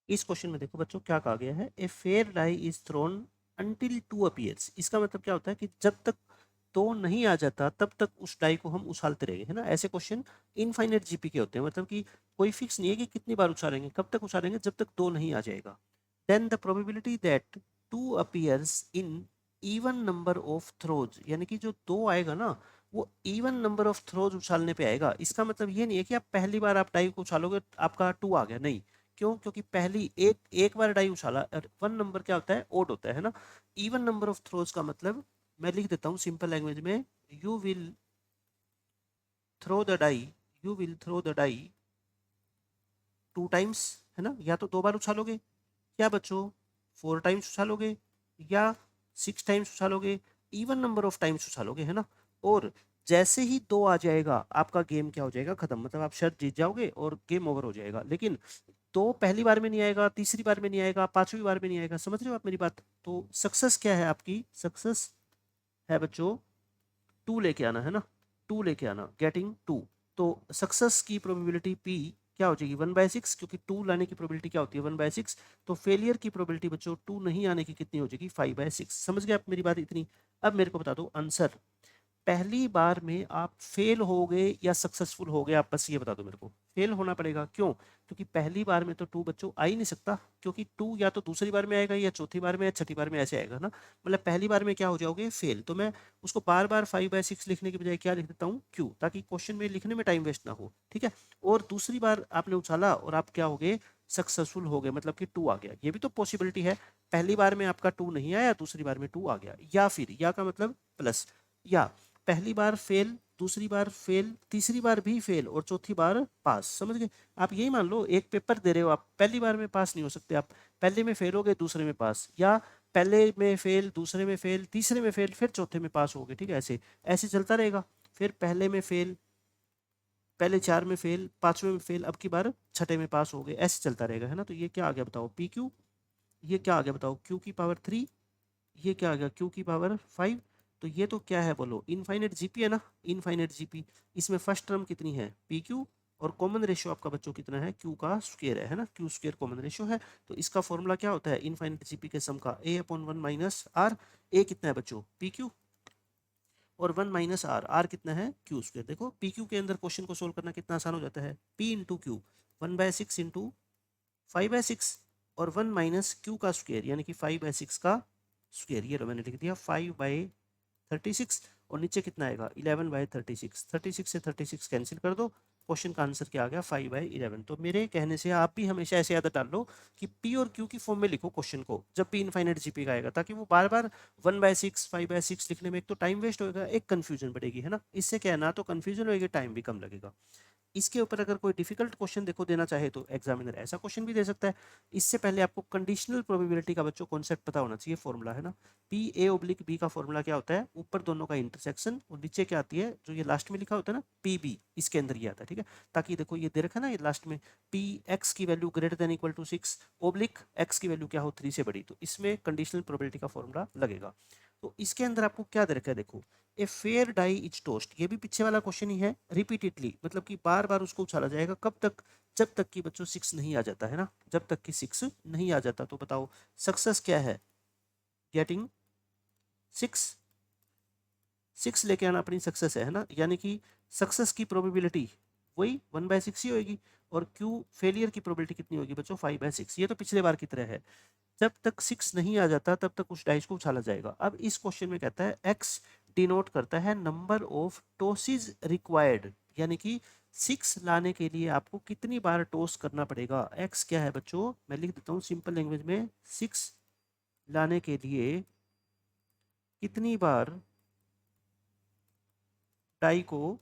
इस क्वेश्चन में देखो बच्चों क्या कहा गया है, a fair die is thrown until two appears. इसका मतलब क्या होता है कि जब तक दो नहीं आ जाता तब तक उस डाई को हम उछालते रहेंगे, है ना। ऐसे क्वेश्चन इनफाइनाइट जीपी के होते हैं, मतलब कि कोई फिक्स नहीं है कि कितनी बार उछालेंगे, कब तक उछालेंगे, जब तक दो नहीं आ जाएगा। Then the probability that two appears in even number of throws, यानी कि जो दो आएगा ना वो इवन नंबर ऑफ थ्रोज उछालने पे आएगा। इसका मतलब ये नहीं है कि आप पहली बार आप डाई को उछालोगे आपका टू आ गया, नहीं। क्यों? क्योंकि पहली एक एक बार डाई उछाला, और वन नंबर क्या होता है, ओड होता है ना। इवन नंबर ऑफ थ्रोज का मतलब मैं लिख देता हूँ सिंपल लैंग्वेज में, you will throw the die, you will throw the die two times, है ना। या तो दो बार उछालोगे, क्या बच्चों, फोर टाइम्स उछालोगे, या सिक्स टाइम्स उछालोगे, इवन नंबर ऑफ टाइम्स उछालोगे, है ना। और जैसे ही दो आ जाएगा आपका गेम क्या हो जाएगा, खत्म, मतलब आप शर्त जीत जाओगे और गेम ओवर हो जाएगा। लेकिन दो पहली बार में नहीं आएगा, तीसरी बार में नहीं आएगा, पांचवी बार में नहीं आएगा, समझ रहे हो आप मेरी बात। तो सक्सेस क्या है आपकी, सक्सेस है बच्चों टू लेके आना, है ना, टू लेके आना, गेटिंग टू। तो सक्सेस की प्रोबेबिलिटी पी क्या हो जाएगी, 1/6, क्योंकि टू लाने की प्रोबेबिलिटी क्या होती है, 1/6। तो फेलियर की प्रोबेबिलिटी बच्चों टू नहीं आने की कितनी हो जाएगी, 5/6। समझ गए आप मेरी बात इतनी। अब मेरे को बता दो आंसर, पहली बार में आप फेल हो गए या सक्सेसफुल हो गए, आप बस ये बता दो मेरे को। फेल होना पड़ेगा, क्यों? क्योंकि पहली बार में तो टू बच्चों आ ही नहीं सकता, क्योंकि टू या तो दूसरी बार में आएगा या चौथी बार में या छठी बार में ऐसे आएगा ना। मतलब पहली बार में क्या हो जाओगे, फेल। तो मैं उसको बार बार 5/6 लिखने की बजाय क्या लिख देता हूँ, क्यू, ताकि क्वेश्चन में लिखने में टाइम वेस्ट ना हो, ठीक है। और दूसरी बार आपने उछाला और आप क्या हो गए, सक्सेसफुल हो गए, मतलब कि टू आ गया। ये भी तो पॉसिबिलिटी है, पहली बार में आपका टू नहीं आया, दूसरी बार में टू आ गया। या फिर या का मतलब प्लस, या पहली बार फेल, दूसरी बार फेल, तीसरी बार भी फेल और चौथी बार पास। समझ गए? आप यही मान लो एक पेपर दे रहे हो, आप पहली बार में पास नहीं हो सकते, आप पहले में फेल हो गए, दूसरे में पास, या पहले में फेल, दूसरे में फेल, तीसरे में फेल, फिर चौथे में पास हो गए, ठीक है। ऐसे ऐसे चलता रहेगा। फिर पहले में फेल, पहले चार में फेल, पांचवें में फेल, अब की बार छठे में पास हो गए, ऐसे चलता रहेगा, है ना। तो ये क्या आ गया बताओ, पी क्यू। ये क्या आ गया बताओ, क्यू की पावर 3। ये क्या आ गया, क्यू की पावर 5। तो ये तो क्या है बोलो, इनफाइनाइट जीपी है ना, इनफाइनाइट जीपी। इसमें फर्स्ट टर्म कितनी है, पी क्यू, और कॉमन रेशियो आपका बच्चों कितना है, क्यू का स्क्वायर है ना, क्यू स्क्वायर कॉमन रेशियो है। तो इसका फॉर्मूला क्या होता है, इनफाइनाइट जीपी के सम का a/1 माइनस आर। ए कितना है बच्चों, पी क्यू, और 1 माइनस आर, आर कितना है, क्यू स्क्वायर। देखो पी क्यू के अंदर क्वेश्चन को सोल्व करना कितना आसान हो जाता है, पी इंटू क्यू, 1/6 इंटू 5/6, और 1 माइनस क्यू का स्क्वायर यानी कि 5/6 का स्क्वायर। ये लो मैंने लिख दिया 5/36, और नीचे कितना आएगा, 11/36। 36 से 36 कैंसिल कर दो, क्वेश्चन का आंसर क्या आ गया, 5/11। तो मेरे कहने से आप भी हमेशा ऐसे आदत डाल लो कि पी और क्यू की फॉर्म में लिखो क्वेश्चन को, जब भी इनफाइनाइट जीपी का आएगा, ताकि वो बार बार 1/6 5/6 लिखने में एक तो टाइम वेस्ट होगा, एक कंफ्यूजन बढ़ेगी, है ना। इससे क्या है ना, तो कंफ्यूजन होगी, टाइम भी कम लगेगा। इसके ऊपर अगर कोई डिफिकल्ट क्वेश्चन देखो देना चाहे तो एग्जामिनर ऐसा क्वेश्चन भी दे सकता है। इससे पहले आपको कंडीशनल प्रोबेबिलिटी का बच्चों कॉन्सेप्ट पता होना चाहिए, फॉर्मूला है ना। पी ए ओब्लिक बी का फॉर्मूला क्या होता है, ऊपर दोनों का इंटरसेक्शन, और नीचे क्या आती है, जो ये लास्ट में लिखा होता है ना पी बी, इसके अंदर ये आता है, ठीक है। ताकि देखो ये दे रखा है ना, ये लास्ट में पी एक्स की value greater than equal to 6 oblique X की वैल्यू क्या हो 3 से बड़ी, तो इसमें कंडीशनल प्रोबेबिलिटी का फॉर्मूला लगेगा। तो इसके अंदर आपको क्या दे रखा है, देखो, a fair die is tossed, ये भी पीछे वाला क्वेश्चन ही है, रिपीटेडली, मतलब कि बार बार उसको उछाला जाएगा, कब तक, जब तक कि बच्चों 6 नहीं आ जाता, है ना, जब तक कि 6 नहीं आ जाता। तो बताओ सक्सेस क्या है, गेटिंग 6, 6 लेके आना अपनी सक्सेस है ना। यानी कि सक्सेस की प्रोबेबिलिटी वही 1/6 ही होगी, और क्यू फेलियर की प्रोबेबिलिटी कितनी होगी बच्चों, 5/6। ये तो पिछले बार की तरह है, जब तक 6 नहीं आ जाता तब तक उस डाइस को उछाला जाएगा। अब इस क्वेश्चन में कहता है एक्स डिनोट करता है नंबर ऑफ टॉसेज रिक्वायर्ड, यानी कि 6 लाने के लिए आपको कितनी बार टॉस करना पड़ेगा। एक्स क्या है बच्चों, मैं लिख देता हूँ सिंपल लैंग्वेज में, 6 लाने के लिए कितनी बार डाई को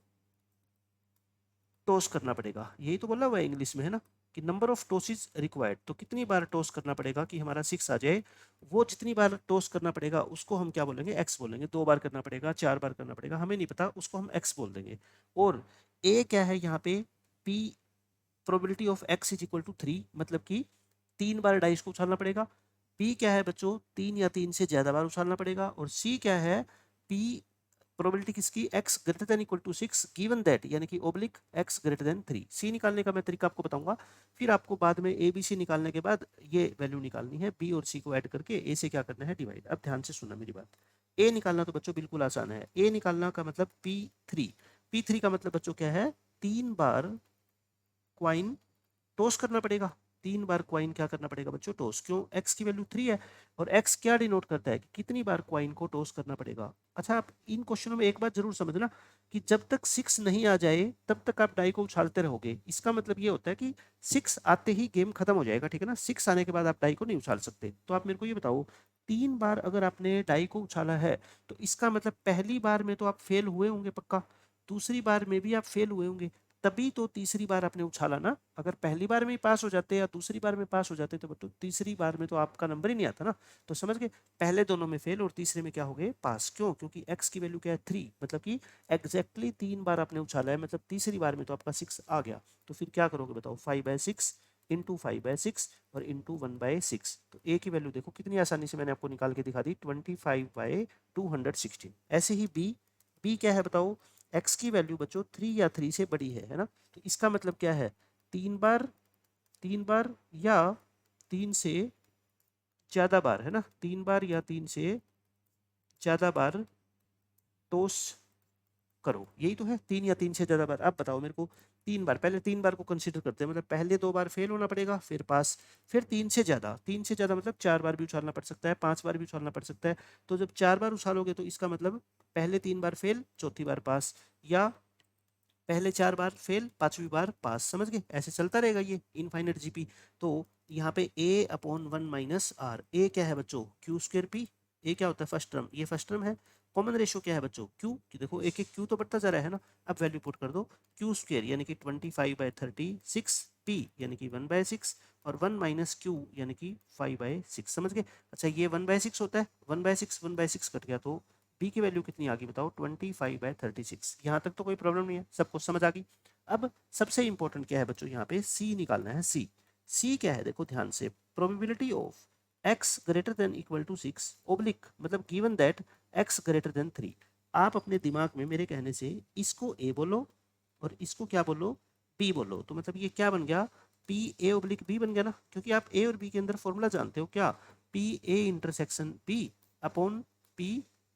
टॉस करना पड़ेगा, यही तो बोला हुआ है इंग्लिश में, है ना, कि नंबर ऑफ टॉसेज रिक्वायर्ड, तो कितनी बार टॉस करना पड़ेगा कि हमारा 6 आ जाए। वो जितनी बार टॉस करना पड़ेगा उसको हम क्या बोलेंगे, एक्स बोलेंगे। 2 बार करना पड़ेगा, 4 बार करना पड़ेगा, हमें नहीं पता, उसको हम एक्स बोल देंगे। और ए क्या है यहाँ पे, P probability of X is equal to 3, मतलब कि 3 बार डाइस को उछालना पड़ेगा। पी क्या है बच्चों, 3 या 3 से ज्यादा बार उछालना पड़ेगा। और सी क्या है, पी प्रोबेबिलिटी किसकी, x greater than equal to 6 given that, यानी कि oblique x greater than 3। c निकालने का मैं तरीका आपको बताऊंगा, फिर आपको बाद में a b c निकालने के बाद ये वैल्यू निकालनी है, b और c को ऐड करके a से क्या करना है, डिवाइड। अब ध्यान से सुनना मेरी बात, a निकालना तो बच्चों बिल्कुल आसान है, a निकालना का मतलब p3, p3 का मतलब बच्चों क्या है, 3 बार क्वाइन टॉस करना पड़ेगा, 3 बार क्वाइन क्या करना पड़ेगा बच्चों, टॉस। क्यों, x की वैल्यू 3 है और x क्या डिनोट करता है कि कितनी बार क्वाइन को टॉस करना पड़ेगा। अच्छा, आप इन क्वेश्चनों में एक बात जरूर समझना कि जब तक 6 नहीं आ जाए तब तक आप डाई को उछालते रहोगे, इसका मतलब ये होता है कि 6 आते ही गेम खत्म हो जाएगा, ठीक है ना, 6 आने के बाद आप डाई को नहीं उछाल सकते। तो आप मेरे को ये बताओ, 3 बार अगर आपने डाई को उछाला है तो इसका मतलब पहली बार में तो आप फेल हुए होंगे पक्का, दूसरी बार में भी आप फेल हुए होंगे, तभी तो तीसरी बार आपने उछाला ना। अगर पहली बार में ही पास हो जाते या दूसरी बार में पास हो जाते तो तीसरी बार में तो आपका नंबर ही नहीं आता ना। तो समझ गए, पहले दोनों में फेल और तीसरे में क्या हो गए, पास। क्यों, क्योंकि x की वैल्यू क्या है 3, मतलब कि एग्जैक्टली 3 बार आपने उछाला है, मतलब तीसरी बार में तो आपका 6 आ गया। तो फिर क्या करोगे बताओ, 5/6 इंटू 5/6 और इंटू 1/6। तो a की वैल्यू देखो कितनी आसानी से मैंने आपको निकाल के दिखा दी, 25/216। ऐसे ही b क्या है बताओ, x की वैल्यू बच्चों 3 या 3 से बड़ी है ना। तो इसका मतलब क्या है, 3 बार या 3 से ज्यादा बार, है ना, 3 बार या 3 से ज्यादा बार टॉस करो, यही तो है, 3 या 3 से ज्यादा बार। अब बताओ मेरे को, 3 बार, पहले 3 बार को कंसीडर करते हैं, मतलब पहले 2 बार फेल होना पड़ेगा फिर पास, फिर 3 से ज्यादा मतलब 4 बार भी उछालना पड़ सकता है, 5 बार भी उछालना पड़ सकता है। तो जब 4 बार उछालोगे तो इसका मतलब पहले 3 बार फेल, चौथी बार पास, या पहले 4 बार फेल, पांचवी बार पास। समझ गए, ऐसे चलता रहेगा ये इनफाइनाइट जीपी। तो यहाँ पे a/1 - r, a क्या है बच्चों, q²p, a क्या होता है फर्स्ट टर्म, ये फर्स्ट टर्म है। कॉमन रेशियो क्या है बच्चों, q, कि देखो एक एक q तो बढ़ता जा रहा है ना। अब वैल्यू पुट कर दो, q² यानी कि 25/36, p यानी कि 1/6 और 1 - q यानी कि 5/6। समझ गए। अच्छा, ये 1/6 होता है, 1/6 कट गया तो b की वैल्यू कितनी आ गई बताओ, 25/36। यहाँ तक तो कोई प्रॉब्लम नहीं है, सब कुछ समझ आ गई। अब सबसे इंपॉर्टेंट क्या है बच्चों, यहाँ पे c निकालना है। c क्या है देखो ध्यान से, probability of x greater than equal to 6 oblique, मतलब given that x greater than 3। आप अपने दिमाग में मेरे कहने से इसको a बोलो और इसको क्या बोलो, b बोलो। तो मतलब ये क्या बन गया, p(a)/b बन गया ना, क्योंकि आप a और b के अंदर फॉर्मूला जानते हो क्या, p(a)*b/p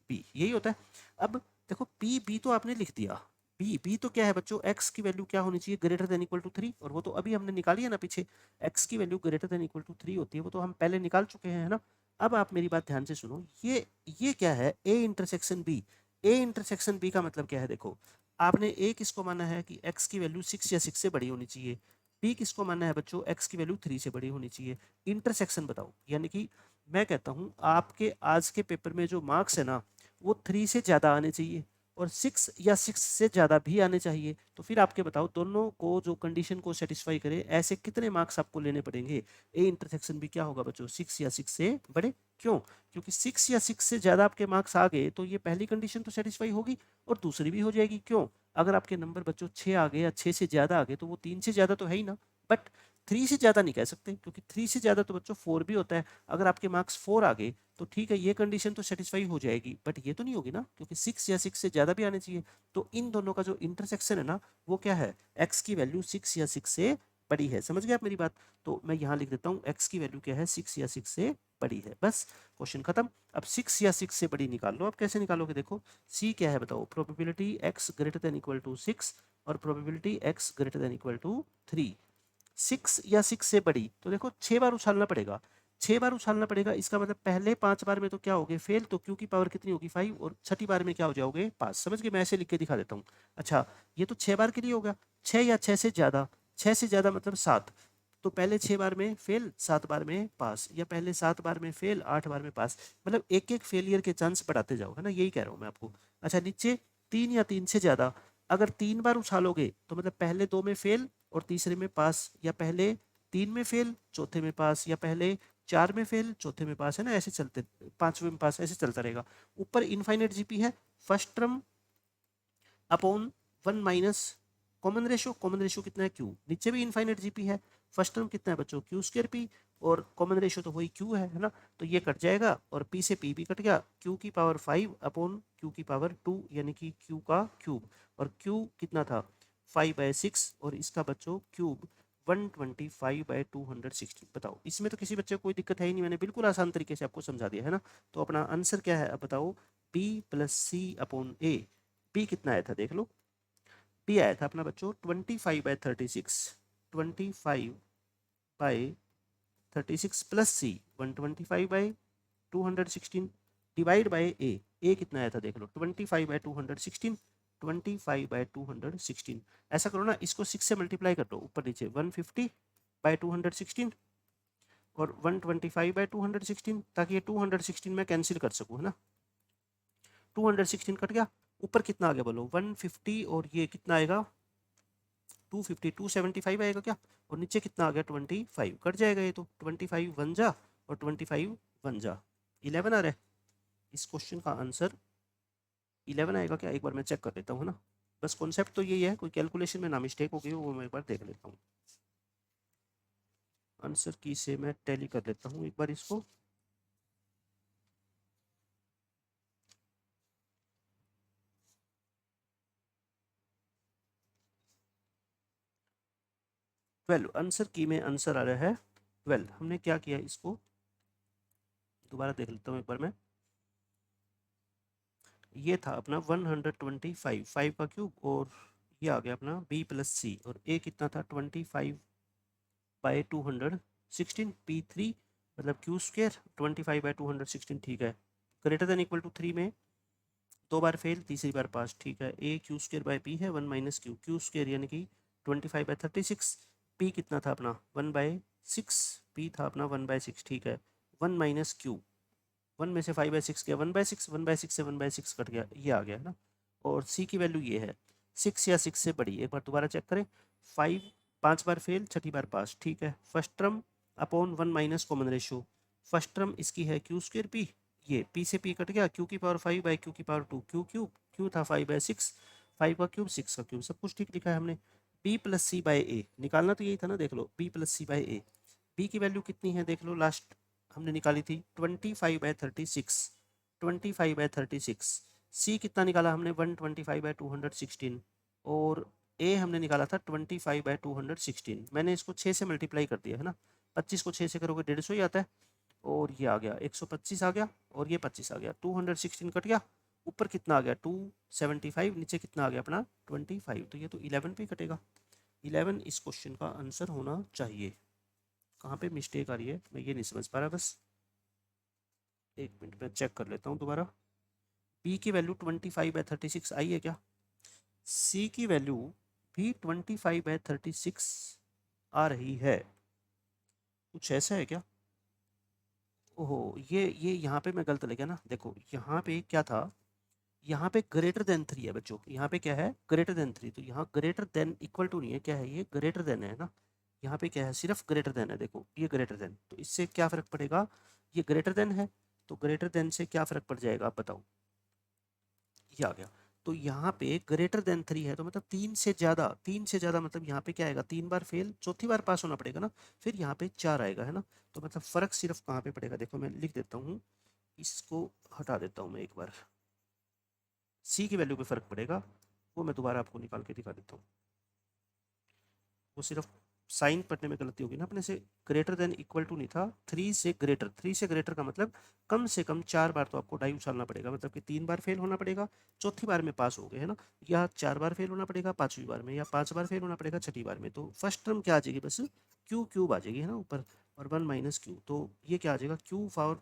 बी, यही होता है। अब देखो पी बी तो आपने लिख दिया, बी तो क्या है बच्चों, x की वैल्यू क्या होनी चाहिए, ग्रेटर देन इक्वल टू 3, और वो तो अभी हमने निकाली है ना पीछे, x की value greater than equal to 3 होती है, वो तो हम पहले निकाल चुके हैं, है ना। अब आप मेरी बात ध्यान से सुनो, ये क्या है, a*b, a*b का मतलब क्या है, देखो आपने a किसको माना है कि x की वैल्यू 6 या 6 से बड़ी होनी चाहिए, b किसको माना है बच्चों, x की वैल्यू 3 से बड़ी होनी चाहिए। इंटरसेक्शन बताओ, यानी कि मैं कहता हूं आपके आज के पेपर में जो मार्क्स है ना, वो 3 से ज़्यादा आने चाहिए और 6 या 6 से ज़्यादा भी आने चाहिए। तो फिर आपके बताओ, दोनों को जो कंडीशन को सेटिस्फाई करे ऐसे कितने मार्क्स आपको लेने पड़ेंगे। a*b भी क्या होगा बच्चों, 6 या 6 से बड़े। क्यों, क्योंकि 6 या 6 से ज़्यादा आपके मार्क्स आ गए तो ये पहली कंडीशन तो सेटिस्फाई होगी और दूसरी भी हो जाएगी। क्यों, अगर आपके नंबर बच्चों 6 आ गए या 6 से ज़्यादा आ गए तो वो 3 से ज़्यादा तो है ही ना, बट 3 से ज़्यादा नहीं कह सकते, क्योंकि 3 से ज़्यादा तो बच्चों 4 भी होता है। अगर आपके मार्क्स 4 आ गए तो ठीक है, ये कंडीशन तो सेटिस्फाई हो जाएगी, बट ये तो नहीं होगी ना, क्योंकि 6 या 6 से ज़्यादा भी आने चाहिए। तो इन दोनों का जो इंटरसेक्शन है ना, वो क्या है, x की वैल्यू 6 या 6 से बड़ी है। समझ गए आप मेरी बात। तो मैं यहाँ लिख देता हूँ, x की वैल्यू क्या है, 6 या 6 से बड़ी है, बस क्वेश्चन खत्म। अब 6 या 6 से बड़ी निकाल लो। आप कैसे निकालोगे, देखो c क्या है बताओ, probability x greater than equal to 6 और probability x greater than equal to 3। 6 या 6 से बड़ी, तो देखो 6 बार उछालना पड़ेगा, 6 बार उछालना पड़ेगा, इसका मतलब पहले 5 बार में तो क्या होगे, फेल, तो क्यू की पावर कितनी होगी 5, और छठी बार में क्या हो जाओगे, पास। समझ गए, मैं ऐसे लिख के दिखा देता हूँ। अच्छा, ये तो 6 बार के लिए होगा, 6 या 6 से ज़्यादा, 6 से ज़्यादा मतलब 7, तो पहले 6 बार में फेल, 7 बार में पास, या पहले 7 बार में फेल, 8 बार में पास, मतलब एक एक फेलियर के चांस बढ़ाते जाओ, है ना, यही कह रहा हूँ मैं आपको। अच्छा, नीचे 3 या 3 से ज़्यादा, अगर 3 बार उछालोगे तो मतलब पहले 2 में फेल और तीसरे में पास, या पहले 3 में फेल चौथे में पास, या पहले 4 में फेल चौथे में पास, है ना, ऐसे चलते, 5वें में पास, ऐसे चलता रहेगा। ऊपर इनफाइनाइट जीपी है, first term upon 1 minus common ratio, common ratio कितना है, क्यू। नीचे भी इनफाइनाइट जीपी है, फर्स्ट टर्म कितना है बच्चों, q²p, और कॉमन रेशियो तो वही q है ना, तो ये कट जाएगा और p से p भी कट गया, q की पावर 5 अपॉन q की पावर 2 यानी कि q का क्यूब, और q कितना था 5/6 और इसका बच्चों क्यूब 125/216। बताओ इसमें तो किसी बच्चे को कोई दिक्कत है ही नहीं, मैंने बिल्कुल आसान तरीके से आपको समझा दिया है ना। तो अपना आंसर क्या है अब बताओ, b प्लस सी अपॉन ए। b कितना आया था देख लो, b आया था अपना बच्चों 25/36, 25/36 प्लस सी 125/216 डिवाइड बाय ए कितना आया था देख लो 25/216, 25/216। ऐसा करो ना, इसको 6 से मल्टीप्लाई कर दो ऊपर नीचे, 150/216 और 125/216, ताकि ये 216 में कैंसिल कर सकूँ है ना। 216 कट गया, ऊपर कितना आ गया बोलो 150 और ये कितना आएगा 250, 275 आएगा क्या, और नीचे कितना आ गया 25, कट जाएगा ये तो 25 वन जा और 25 वन जा 11 आ रहा है। इस क्वेश्चन का आंसर 11 आएगा क्या, एक बार मैं चेक कर लेता हूँ ना। बस कॉन्सेप्ट तो यही है, कोई कैलकुलेशन में ना मिस्टेक हो गई हो वो मैं एक बार देख लेता हूँ। आंसर की से मैं टैली कर लेता हूँ एक बार इसको। ट्वेल्व आंसर की में आंसर आ रहा है 12। हमने क्या किया, इसको दोबारा देख लेता हूँ एक बार मैं। ये था अपना 125, 5 का क्यूब, और ये आ गया अपना b प्लस सी, और a कितना था 25/216, p3 मतलब क्यू स्क्र 25/216, ठीक है। ग्रेटर देन इक्वल टू 3 में 2 बार फेल, तीसरी बार पास, ठीक है। a Q square by p है 1 माइनस क्यू, क्यू स्क्र यानी कि 25/36, p कितना था अपना 1/6, p था अपना 1/6, ठीक है। 1 माइनस क्यू, 1 में से 5/6 गया 1/6, 1/6 से 1/6 कट गया, ये आ गया है ना। और c की वैल्यू ये है 6 या 6 से बड़ी, एक बार दोबारा चेक करें। 5 5 बार फेल, छठी बार पास, ठीक है। First term upon 1 minus common ratio, first term इसकी है क्यू स्क्र पी, ये p से p कट गया, q की पावर 5 बाई q की पावर 2, q क्यूब, q था 5/6, 5 का क्यूब 6 का क्यूब, सब कुछ ठीक लिखा है हमने। b plus C by A निकालना तो यही था ना, देख लो b plus C by A, b की वैल्यू कितनी है देख लो, लास्ट हमने निकाली थी 25/36, 25/36। सी कितना निकाला हमने 125/216, और ए हमने निकाला था 25/216। मैंने इसको 6 से मल्टीप्लाई कर दिया है ना, 25 को 6 से करोगे 150 ही आता है, और ये आ गया 125 आ गया, और ये 25 आ गया, 216 कट गया, ऊपर कितना आ गया 275, नीचे कितना आ गया अपना 25, तो ये तो 11 पे कटेगा। 11 इस क्वेश्चन का आंसर होना चाहिए। कहाँ पे मिस्टेक आ रही है मैं ये नहीं समझ पा रहा, बस एक मिनट में चेक कर लेता हूँ दोबारा। p की वैल्यू 25/36 आई है क्या, c की वैल्यू भी 25/36 आ रही है, कुछ ऐसा है क्या। ओहो, ये यहाँ पे मैं गलत लग गया ना, देखो यहाँ पे क्या था, यहाँ पे ग्रेटर देन 3 है बच्चों, यहाँ पे क्या है ग्रेटर देन 3, तो यहाँ ग्रेटर देन इक्वल टू नहीं है, क्या है ये ग्रेटर देन है ना। यहाँ पे क्या है सिर्फ ग्रेटर देन है, देखो ये ग्रेटर देन, तो इससे क्या फर्क पड़ेगा, ये ग्रेटर देन है, तो ग्रेटर देन से क्या फर्क पड़ जाएगा आप बताओ, ये आ गया। तो यहाँ पे ग्रेटर देन 3 है, तो मतलब 3 से ज़्यादा, 3 से ज़्यादा मतलब यहाँ पे क्या आएगा, 3 बार फेल, चौथी बार पास होना पड़ेगा ना, फिर यहाँ पे 4 आएगा है ना। तो मतलब फ़र्क सिर्फ कहाँ पे पड़ेगा, देखो मैं लिख देता हूँ, इसको हटा देता हूँ मैं एक बार, सी की वैल्यू पे फ़र्क पड़ेगा, वो मैं दोबारा आपको निकाल के दिखा देता हूँ। वो सिर्फ साइन पढ़ने में गलती होगी ना अपने से, ग्रेटर देन इक्वल टू नहीं था, 3 से ग्रेटर, 3 से ग्रेटर का मतलब कम से कम 4 बार तो आपको डाई उछालना पड़ेगा, मतलब कि 3 बार फेल होना पड़ेगा, चौथी बार में पास हो गए है ना, या 4 बार फेल होना पड़ेगा पाँचवीं बार में, या 5 बार फेल होना पड़ेगा छठी बार में। तो फर्स्ट टर्म क्या आ जाएगी बस क्यू क्यूब आ जाएगी है ना ऊपर, और 1 माइनस क्यू, तो ये क्या आ जाएगा क्यू पावर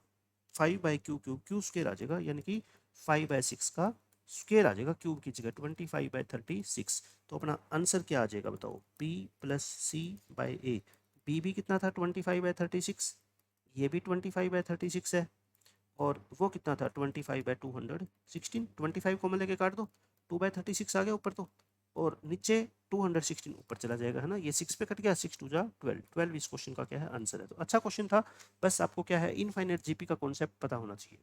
5/क्यू क्यू, क्यू स्क्र आ जाएगा, यानी कि 5/6 का स्क्र आ जाएगा क्यूब की जगह 25/36। तो अपना आंसर क्या आ जाएगा बताओ, b plus C by A, B भी कितना था 25/36, ये भी 25/36 है, और वो कितना था 25/216, 25 कॉमन लेके काट दो, 2/36 आ गया ऊपर तो, और नीचे 216 ऊपर चला जाएगा है ना, ये 6 पे कट गया, 6 2 जा 12, 12 इस क्वेश्चन का क्या है आंसर है। तो अच्छा क्वेश्चन था, बस आपको क्या है इनफाइनाइट जीपी का कॉन्सेप्ट पता होना चाहिए।